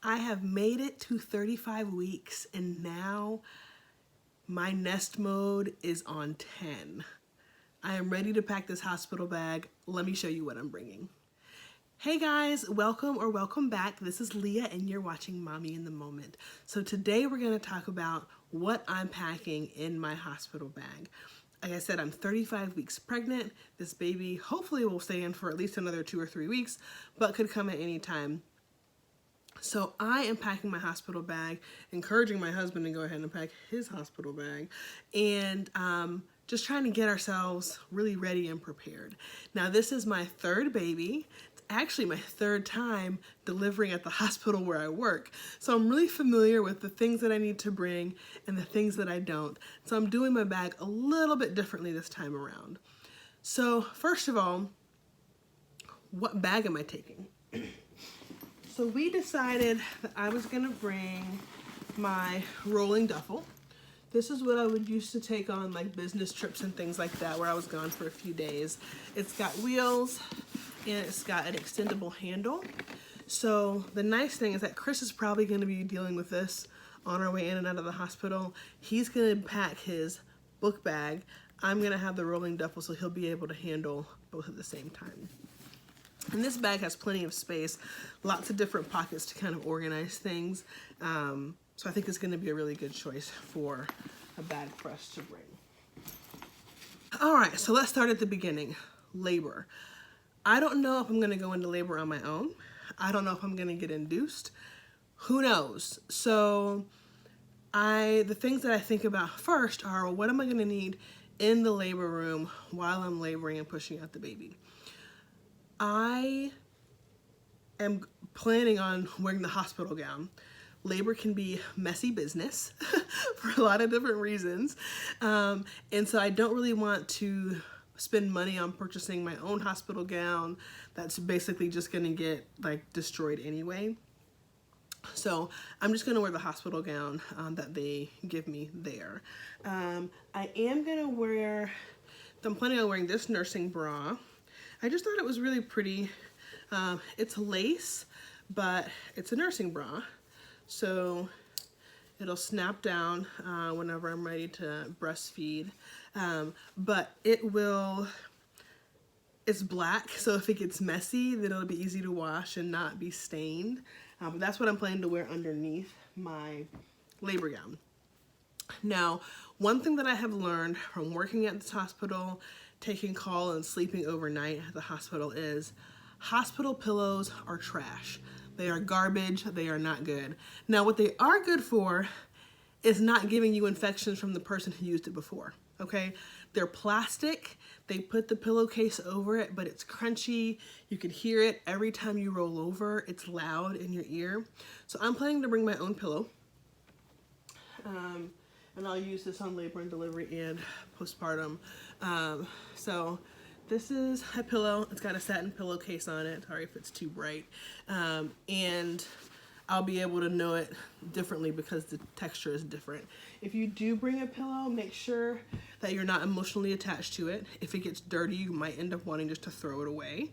I have made it to 35 weeks and now my nest mode is on 10. I am ready to pack this hospital bag. Let me show you what I'm bringing. Hey guys, welcome back. This is Leah and you're watching Mommy in the Moment. So today we're going to talk about what I'm packing in my hospital bag. Like I said, I'm 35 weeks pregnant. This baby hopefully will stay in for at least another 2 or 3 weeks, but could come at any time. So I am packing my hospital bag, encouraging my husband to go ahead and pack his hospital bag, and just trying to get ourselves really ready and prepared. Now this is my third baby. It's actually my third time delivering at the hospital where I work. So I'm really familiar with the things that I need to bring and the things that I don't. So I'm doing my bag a little bit differently this time around. So first of all, what bag am I taking? So we decided that I was gonna bring my rolling duffel. This is what I would use to take on like business trips and things like that where I was gone for a few days. It's got wheels and it's got an extendable handle. So the nice thing is that Chris is probably gonna be dealing with this on our way in and out of the hospital. He's gonna pack his book bag. I'm gonna have the rolling duffel so he'll be able to handle both at the same time. And this bag has plenty of space, lots of different pockets to kind of organize things. So I think it's gonna be a really good choice for a bag for us to bring. All right, so let's start at the beginning, labor. I don't know if I'm gonna go into labor on my own. I don't know if I'm gonna get induced. Who knows? So the things that I think about first are, what am I gonna need in the labor room while I'm laboring and pushing out the baby? I am planning on wearing the hospital gown. Labor can be messy business for a lot of different reasons. And so I don't really want to spend money on purchasing my own hospital gown that's basically just gonna get like destroyed anyway. So I'm just gonna wear the hospital gown that they give me there. I'm planning on wearing this nursing bra. I just thought it was really pretty. It's lace, but it's a nursing bra. So it'll snap down whenever I'm ready to breastfeed. But it's black, so if it gets messy, then it'll be easy to wash and not be stained. But that's what I'm planning to wear underneath my labor gown. Now, one thing that I have learned from working at this hospital, taking call and sleeping overnight at the hospital is hospital pillows are trash. They are garbage. They are not good. Now, what they are good for is not giving you infections from the person who used it before, okay? They're plastic. They put the pillowcase over it, but it's crunchy. You can hear it every time you roll over. It's loud in your ear. So I'm planning to bring my own pillow. And I'll use this on labor and delivery and postpartum. So this is a pillow. It's got a satin pillowcase on it. Sorry if it's too bright. And I'll be able to know it differently because the texture is different. If you do bring a pillow, make sure that you're not emotionally attached to it. If it gets dirty, you might end up wanting just to throw it away.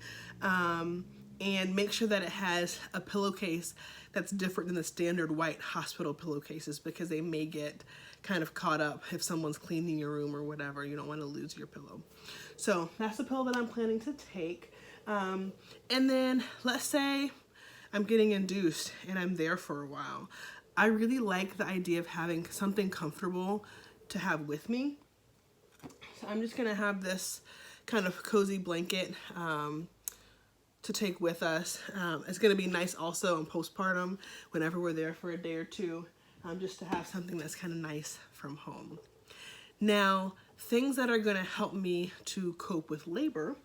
And make sure that it has a pillowcase that's different than the standard white hospital pillowcases because they may get kind of caught up if someone's cleaning your room or whatever. You don't want to lose your pillow. So that's the pillow that I'm planning to take. And then let's say I'm getting induced and I'm there for a while. I really like the idea of having something comfortable to have with me. So I'm just gonna have this kind of cozy blanket to take with us. It's gonna be nice also in postpartum whenever we're there for a day or two, just to have something that's kind of nice from home. Now, things that are gonna help me to cope with labor.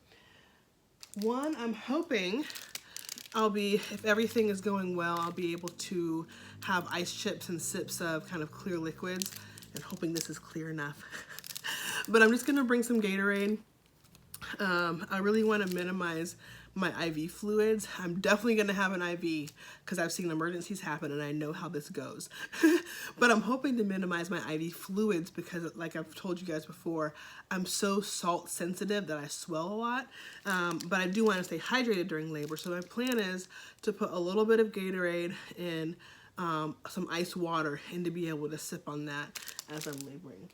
One, I'm hoping if everything is going well, I'll be able to have ice chips and sips of kind of clear liquids, and hoping this is clear enough. But I'm just gonna bring some Gatorade. I really wanna minimize my IV fluids. I'm definitely gonna have an IV because I've seen emergencies happen and I know how this goes. But I'm hoping to minimize my IV fluids because, like I've told you guys before, I'm so salt sensitive that I swell a lot. But I do want to stay hydrated during labor. So my plan is to put a little bit of Gatorade and some ice water and to be able to sip on that as I'm laboring.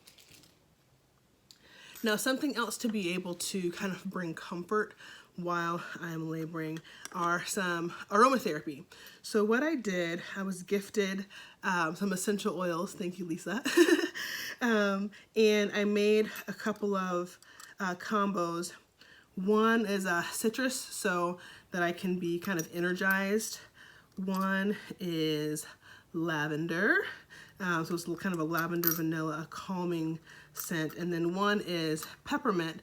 Now, something else to be able to kind of bring comfort while I'm laboring are some aromatherapy. So what I did, I was gifted some essential oils. Thank you, Lisa. And I made a couple of combos. One is citrus, so that I can be kind of energized. One is lavender. So it's kind of a lavender vanilla, a calming scent. And then one is peppermint,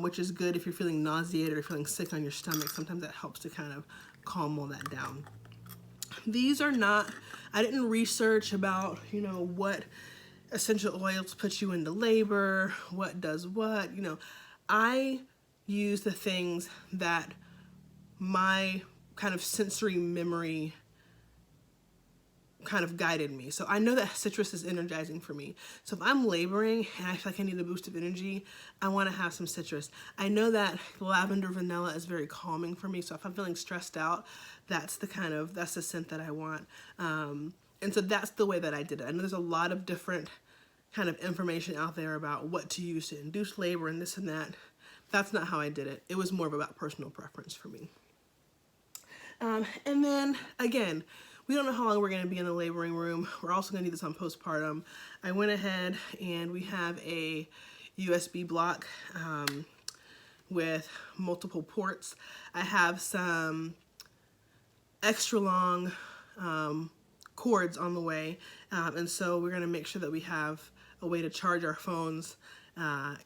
which is good if you're feeling nauseated or feeling sick on your stomach. Sometimes that helps to kind of calm all that down. These are not, I didn't research about, you know, what essential oils put you into labor, what does what, you know. I use the things that my kind of sensory memory kind of guided me. So I know that citrus is energizing for me. So if I'm laboring and I feel like I need a boost of energy, I want to have some citrus. I know that lavender vanilla is very calming for me. So if I'm feeling stressed out, that's the scent that I want. And so that's the way that I did it. I know there's a lot of different kind of information out there about what to use to induce labor and this and that. That's not how I did it. It was more of about personal preference for me. And then again, we don't know how long we're going to be in the laboring room. We're also going to need this on postpartum. I went ahead and we have a USB block with multiple ports. I have some extra long cords on the way. And so we're going to make sure that we have a way to charge our phones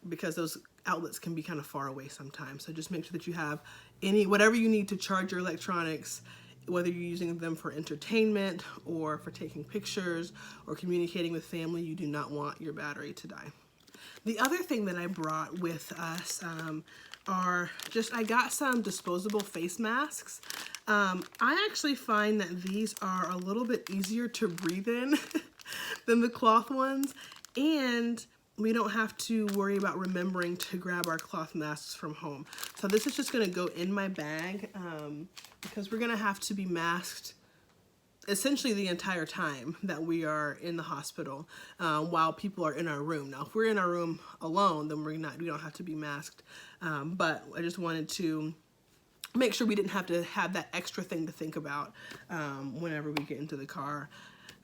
because those outlets can be kind of far away sometimes. So just make sure that you have whatever you need to charge your electronics, whether you're using them for entertainment or for taking pictures or communicating with family. You do not want your battery to die. The other thing that I brought with us I got some disposable face masks. I actually find that these are a little bit easier to breathe in than the cloth ones, and we don't have to worry about remembering to grab our cloth masks from home. So this is just gonna go in my bag because we're gonna have to be masked essentially the entire time that we are in the hospital while people are in our room. Now, if we're in our room alone, then we don't have to be masked. But I just wanted to make sure we didn't have to have that extra thing to think about whenever we get into the car.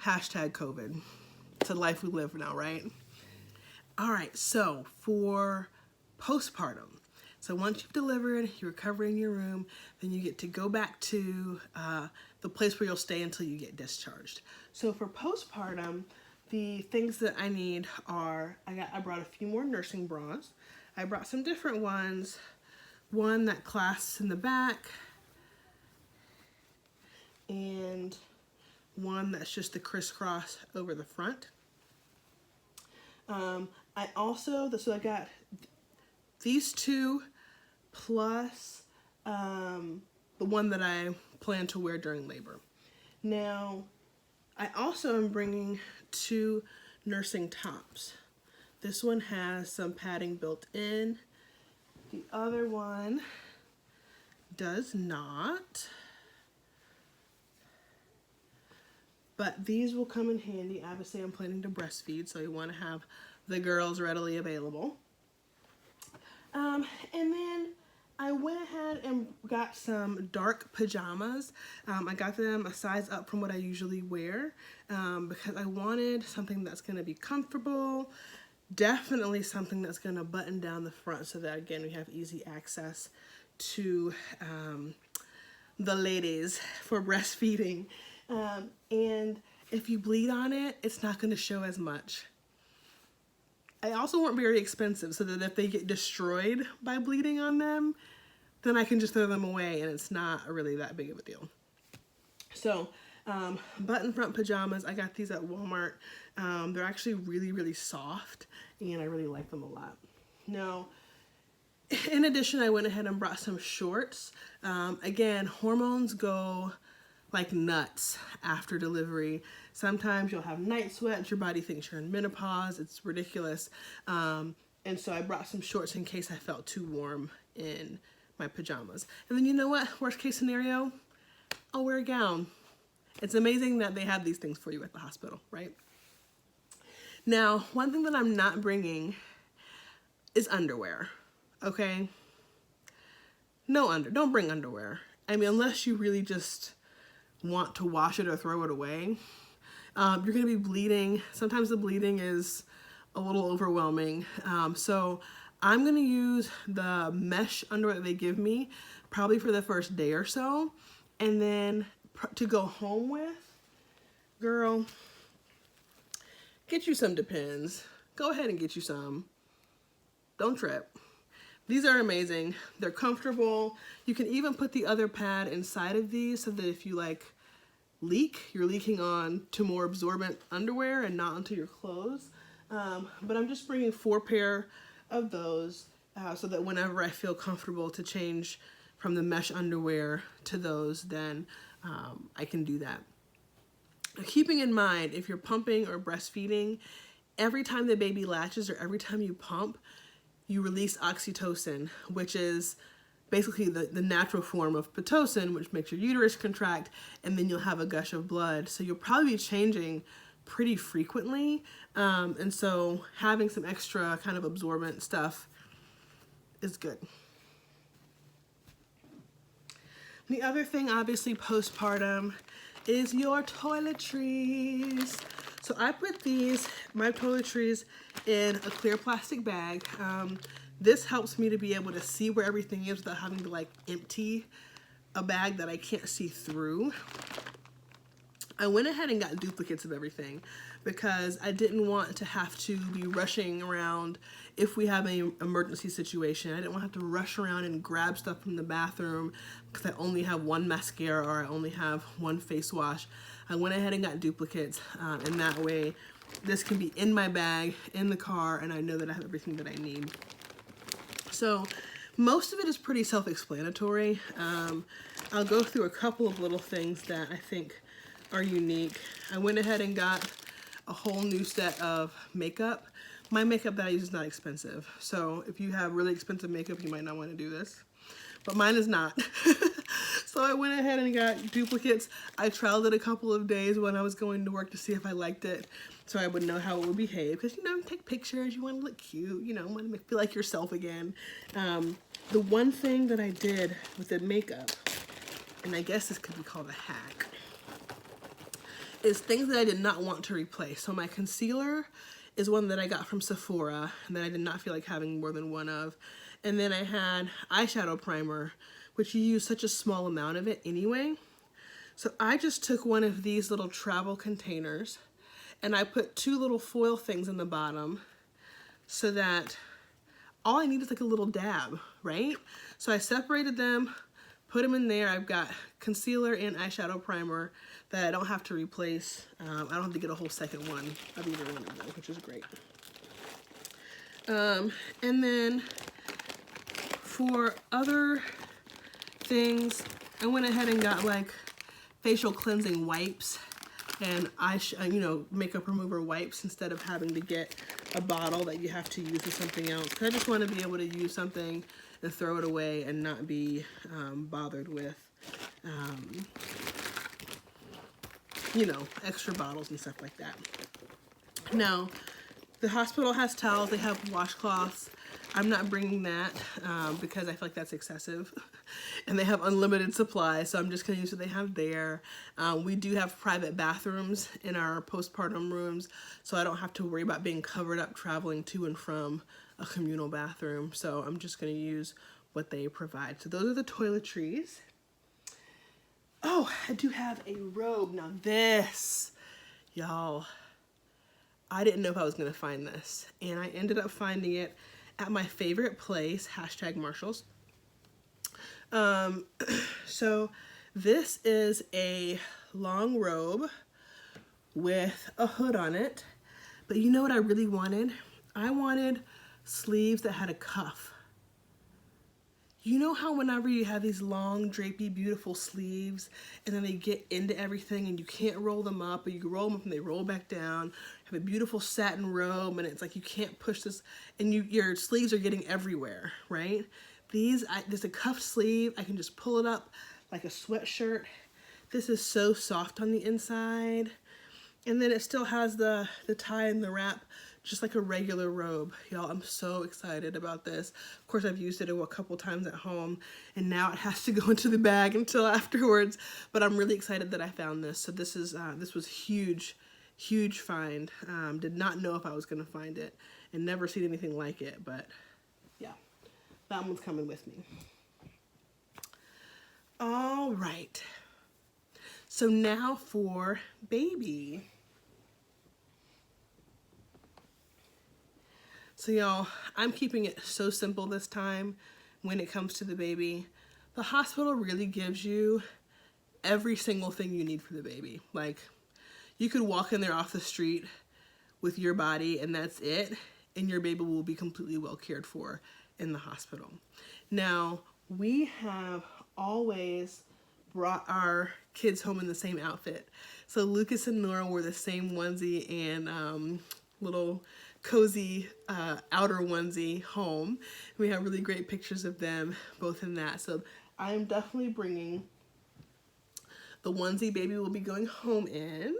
Hashtag COVID. It's a life we live now, right? All right, so for postpartum, so once you've delivered, you recover in your room, then you get to go back to the place where you'll stay until you get discharged. So for postpartum, the things that I need are, I brought a few more nursing bras. I brought some different ones. One that clasps in the back, and one that's just the crisscross over the front. So I got these two plus the one that I plan to wear during labor. Now, I also am bringing two nursing tops. This one has some padding built in. The other one does not. But these will come in handy. Obviously, I'm planning to breastfeed, so you want to have the girls readily available. And then I went ahead and got some dark pajamas. I got them a size up from what I usually wear because I wanted something that's going to be comfortable, definitely something that's going to button down the front so that, again, we have easy access to the ladies for breastfeeding. And if you bleed on it, it's not going to show as much. I also want very expensive so that if they get destroyed by bleeding on them, then I can just throw them away and it's not really that big of a deal. So, button front pajamas, I got these at Walmart. They're actually really, really soft and I really like them a lot. Now, In addition, I went ahead and brought some shorts. Again, hormones go like nuts after delivery. Sometimes you'll have night sweats, your body thinks you're in menopause, it's ridiculous. And so I brought some shorts in case I felt too warm in my pajamas. And then you know what, worst case scenario, I'll wear a gown. It's amazing that they have these things for you at the hospital, right? Now, one thing that I'm not bringing is underwear, okay? Don't bring underwear. I mean, unless you really just want to wash it or throw it away. You're gonna be bleeding. Sometimes the bleeding is a little overwhelming. So I'm gonna use the mesh underwear that they give me probably for the first day or so. And then to go home with, girl, get you some Depends. Go ahead and get you some. Don't trip. These are amazing. They're comfortable. You can even put the other pad inside of these so that if you like leak, you're leaking on to more absorbent underwear and not onto your clothes. But I'm just bringing 4 pair of those so that whenever I feel comfortable to change from the mesh underwear to those, then I can do that. Keeping in mind, if you're pumping or breastfeeding, every time the baby latches or every time you pump, you release oxytocin, which is basically the natural form of Pitocin, which makes your uterus contract, and then you'll have a gush of blood. So you'll probably be changing pretty frequently. And so having some extra kind of absorbent stuff is good. The other thing, obviously, postpartum is your toiletries. So I put my toiletries in a clear plastic bag. This helps me to be able to see where everything is without having to like empty a bag that I can't see through. I went ahead and got duplicates of everything because I didn't want to have to be rushing around if we have an emergency situation. I didn't want to have to rush around and grab stuff from the bathroom because I only have one mascara or I only have one face wash. I went ahead and got duplicates, and that way this can be in my bag, in the car, and I know that I have everything that I need. So most of it is pretty self-explanatory. I'll go through a couple of little things that I think are unique. I went ahead and got a whole new set of makeup. My makeup that I use is not expensive. So if you have really expensive makeup, you might not want to do this. But mine is not. So I went ahead and got duplicates. I trialed it a couple of days when I was going to work to see if I liked it, so I would know how it would behave. Because, you know, take pictures, you want to look cute, you know, want to feel like yourself again. The one thing that I did with the makeup, and I guess this could be called a hack, is things that I did not want to replace. So my concealer is one that I got from Sephora and that I did not feel like having more than one of. And then I had eyeshadow primer, which you use such a small amount of it anyway. So I just took one of these little travel containers and I put 2 little foil things in the bottom so that all I need is like a little dab, right? So I separated them, put them in there. I've got concealer and eyeshadow primer that I don't have to replace. I don't have to get a whole second one of either one of them, which is great. And then for other things, I went ahead and got like facial cleansing wipes and makeup remover wipes instead of having to get a bottle that you have to use with something else. I just want to be able to use something and throw it away and not be bothered with extra bottles and stuff like that. Now, the hospital has towels, they have washcloths. I'm not bringing that because I feel like that's excessive. And they have unlimited supply, so I'm just going to use what they have there. We do have private bathrooms in our postpartum rooms, so I don't have to worry about being covered up traveling to and from a communal bathroom. So I'm just going to use what they provide. So those are the toiletries. Oh, I do have a robe. Now this, y'all, I didn't know if I was going to find this, and I ended up finding it at my favorite place, #Marshalls. So this is a long robe with a hood on it, but you know what I really wanted? I wanted sleeves that had a cuff. You know how whenever you have these long, drapey, beautiful sleeves and then they get into everything and you can't roll them up, or you can roll them up and they roll back down, have a beautiful satin robe and it's like you can't push this and your sleeves are getting everywhere, right? There's a cuffed sleeve. I can just pull it up like a sweatshirt. This is so soft on the inside. And then it still has the tie and the wrap, just like a regular robe. Y'all, I'm so excited about this. Of course, I've used it a couple times at home, and now it has to go into the bag until afterwards. But I'm really excited that I found this. So this was huge, huge find. Did not know if I was gonna find it, and never seen anything like it. But yeah, that one's coming with me. All right. So now for baby. So y'all, I'm keeping it so simple this time when it comes to the baby. The hospital really gives you every single thing you need for the baby. Like, you could walk in there off the street with your body and that's it, and your baby will be completely well cared for in the hospital. Now, we have always brought our kids home in the same outfit. So Lucas and Nora wore the same onesie and little cozy outer onesie home. We have really great pictures of them both in that. So I'm definitely bringing the onesie baby will be going home in,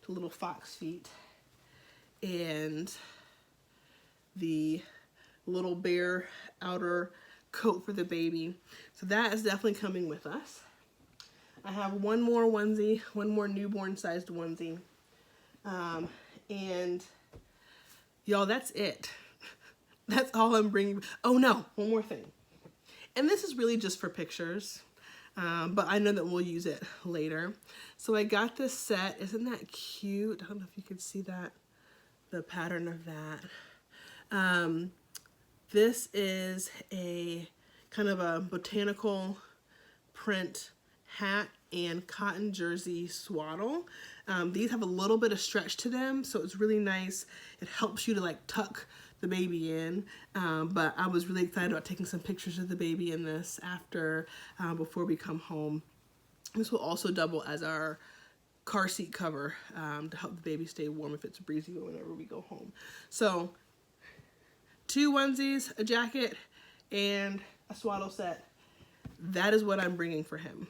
the little fox feet, and the little bear outer coat for the baby. So that is definitely coming with us. I have one more onesie, one more newborn sized onesie. And y'all, that's it. That's all I'm bringing. Oh no, one more thing. And this is really just for pictures, but I know that we'll use it later. So I got this set. Isn't that cute? I don't know if you can see that, the pattern of that. This is a kind of a botanical print hat and cotton jersey swaddle. These have a little bit of stretch to them, so it's really nice. It helps you to like tuck the baby in, but I was really excited about taking some pictures of the baby in this after, before we come home. This will also double as our car seat cover to help the baby stay warm if it's breezy whenever we go home. So 2 onesies, a jacket, and a swaddle set. That is what I'm bringing for him.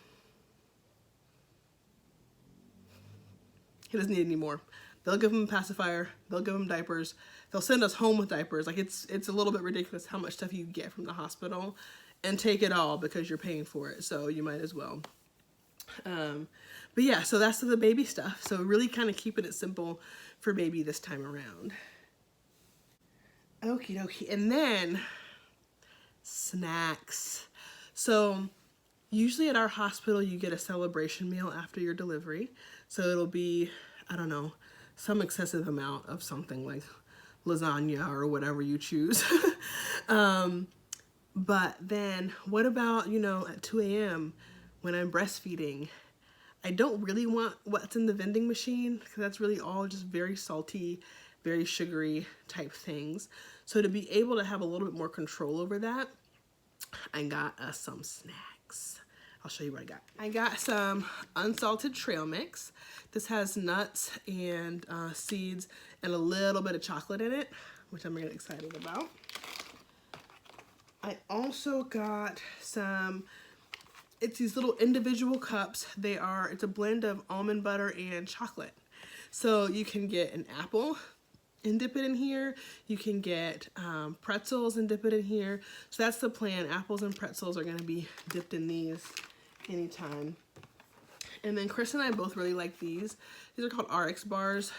He doesn't need any more. They'll give him a pacifier. They'll give him diapers. They'll send us home with diapers. Like, it's a little bit ridiculous how much stuff you get from the hospital, and take it all because you're paying for it. So you might as well. But yeah, so that's the baby stuff. So really kind of keeping it simple for baby this time around. Okie dokie. And then snacks. So usually at our hospital, you get a celebration meal after your delivery. So it'll be, I don't know, some excessive amount of something like lasagna or whatever you choose. But then what about, you know, at 2 a.m. when I'm breastfeeding? I don't really want what's in the vending machine because that's really all just very salty, very sugary type things. So to be able to have a little bit more control over that, I got us some snacks. I'll show you what I got. I got some unsalted trail mix. This has nuts and seeds and a little bit of chocolate in it, which I'm really excited about. I also got some, it's these little individual cups. It's a blend of almond butter and chocolate. So you can get an apple and dip it in here. You can get pretzels and dip it in here. So that's the plan. Apples and pretzels are gonna be dipped in these anytime. And then Chris and I both really like these. These are called RX bars.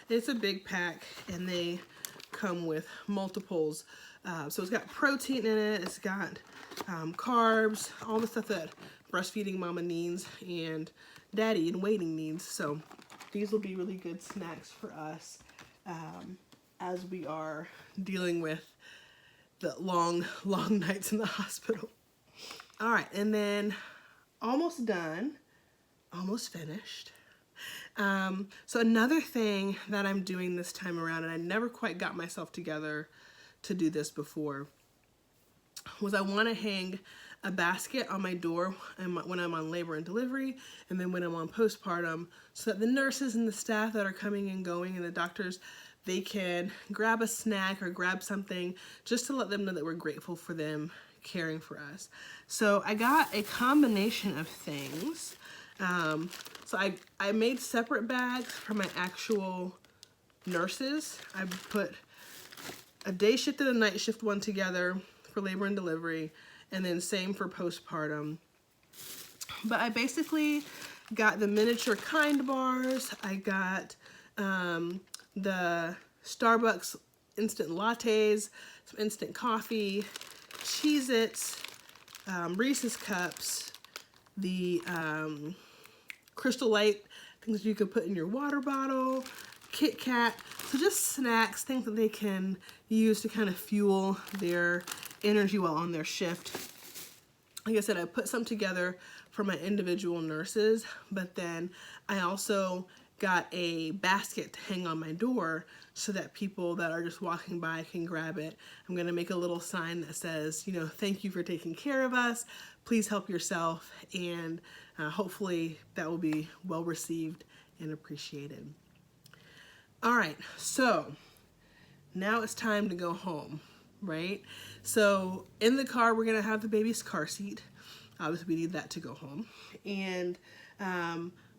It's a big pack and they come with multiples. So it's got protein in it. It's got carbs, all the stuff that breastfeeding mama needs and daddy in waiting needs. So these will be really good snacks for us as we are dealing with the long nights in the hospital. All right, and then almost done, almost finished. So another thing that I'm doing this time around, and I never quite got myself together to do this before, was I want to hang a basket on my door when I'm on labor and delivery, and then when I'm on postpartum, so that the nurses and the staff that are coming and going and the doctors, they can grab a snack or grab something just to let them know that we're grateful for them caring for us. So I got a combination of things. So I made separate bags for my actual nurses. I put a day shift and a night shift one together for labor and delivery, and then same for postpartum. But I basically got the miniature Kind bars. I got the Starbucks instant lattes, some instant coffee, Cheez-Its, Reese's cups, the Crystal Light things you could put in your water bottle, Kit Kat. So just snacks, things that they can use to kind of fuel their energy while on their shift. Like I said, I put some together for my individual nurses, but then I also got a basket to hang on my door so that people that are just walking by can grab it. I'm gonna make a little sign that says, you know, thank you for taking care of us. Please help yourself, and hopefully that will be well received and appreciated. All right, so now it's time to go home, right? So in the car, we're gonna have the baby's car seat. Obviously, we need that to go home. And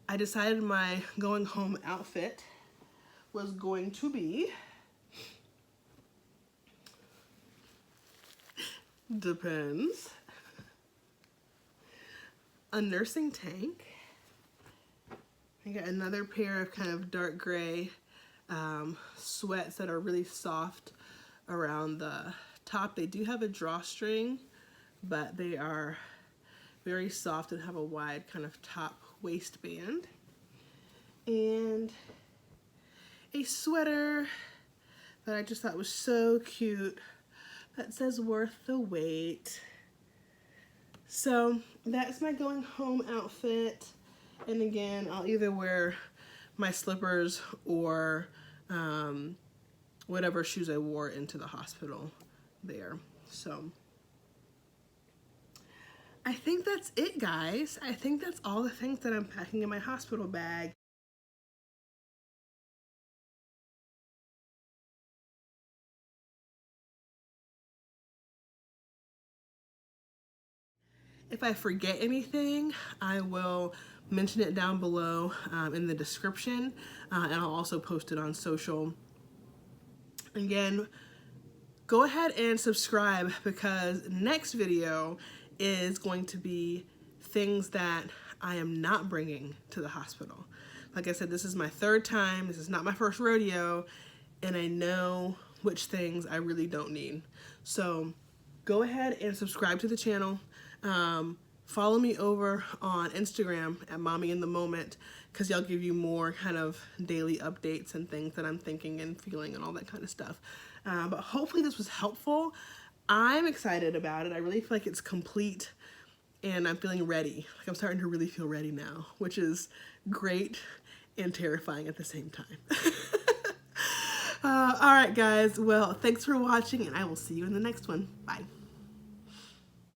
I decided my going home outfit was going to be, depends, a nursing tank. I got another pair of kind of dark gray sweats that are really soft around the top. They do have a drawstring, but they are very soft and have a wide kind of top waistband. And a sweater that I just thought was so cute that says worth the wait. So that's my going home outfit. And again, I'll either wear my slippers or whatever shoes I wore into the hospital there. So I think that's it, guys. I think that's all the things that I'm packing in my hospital bag. If I forget anything, I will mention it down below in the description, and I'll also post it on social. Again, go ahead and subscribe, because next video is going to be things that I am not bringing to the hospital. Like I said, this is my third time. This is not my first rodeo, and I know which things I really don't need. So go ahead and subscribe to the channel. Follow me over on Instagram at Mommy in the Moment, because y'all give you more kind of daily updates and things that I'm thinking and feeling and all that kind of stuff. But hopefully this was helpful. I'm excited about it. I really feel like it's complete, and I'm feeling ready. Like I'm starting to really feel ready now, which is great and terrifying at the same time. All right, guys. Well, thanks for watching, and I will see you in the next one. Bye.